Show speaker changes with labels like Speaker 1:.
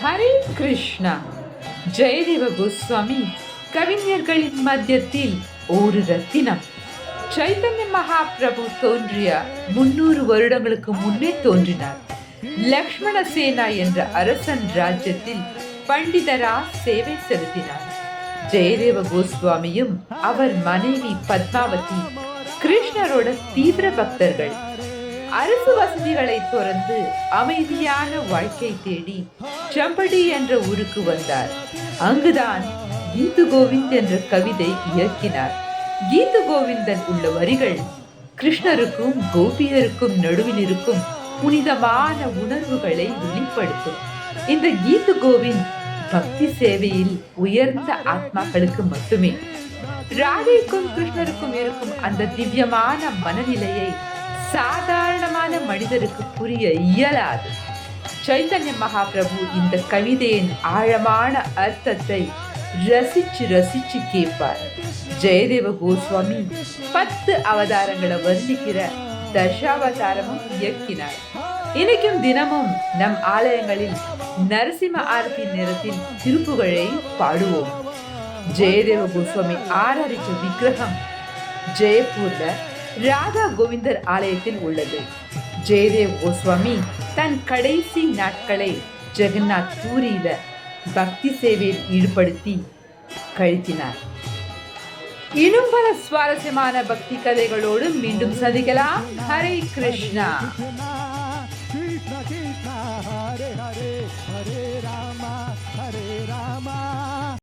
Speaker 1: ஹரே கிருஷ்ணா. ஜெயதேவ கோஸ்வாமி கவிஞர்களின் மத்தியத்தில் ஒரு ரத்தினம். சைத்தன்ய மகாபிரபு தோன்றிய 300 வருடங்களுக்கு முன்னே தோன்றினார். லக்ஷ்மண சேனா என்ற அரசன் ராஜ்யத்தில் பண்டிதரா சேவை செலுத்தினார். ஜெயதேவ கோஸ்வாமியும் அவர் மனைவி பத்மாவதி கிருஷ்ணரோட தீவிர பக்தர்கள். அரசு வசதிகளை துறந்து அமைதியான வாழ்க்கை தேடி சம்படி என்ற ஊருக்கு வந்தார். அங்குதான் கீது கோவிந்த் என்ற கவிதை இயக்கினார். கீது கோவிந்தன் உள்ள வரிகள் கிருஷ்ணருக்கும் கோபியருக்கும் நடுவில் இருக்கும் புனிதமான உணர்வுகளை வெளிப்படுத்தும். இந்த கீது கோவிந்த் பக்தி சேவையில் உயர்ந்த ஆத்மாக்களுக்கு மட்டுமே. ராதைக்கும் கிருஷ்ணருக்கும் இருக்கும் அந்த திவ்யமான மனநிலையை சாதாரணமான மனிதருக்கு புரிய இயலாது. சைத்தன்ய மகாபிரபு இந்த கவிதையின் ஆழமான அர்த்தத்தை ரசிச்சு கேட்பார். ஜெயதேவ கோஸ்வாமி 10 அவதாரங்களை வர்ணிக்கிற தசாவதாரமும் இயக்கினார். இன்னைக்கும் தினமும் நம் ஆலயங்களில் நரசிம்ம ஆரத்தி நேரத்தில் திருப்புகழை பாடுவோம். ஜெயதேவ கோஸ்வாமி ஆராதிச்ச விக்கிரகம் ஜெயப்பூர்ல ராதா கோவிந்தர் ஆலயத்தில் உள்ளது. ஜெயதேவ் கோஸ்வாமி தன் கடைசி நாட்களை ஜெகநாத் பூரியில பக்தி சேவையில் ஈடுபடுத்தி கழித்தினார். இன்னும் பல சுவாரஸ்யமான பக்தி கதைகளோடு மீண்டும் சந்திக்கலாம். ஹரே கிருஷ்ணா.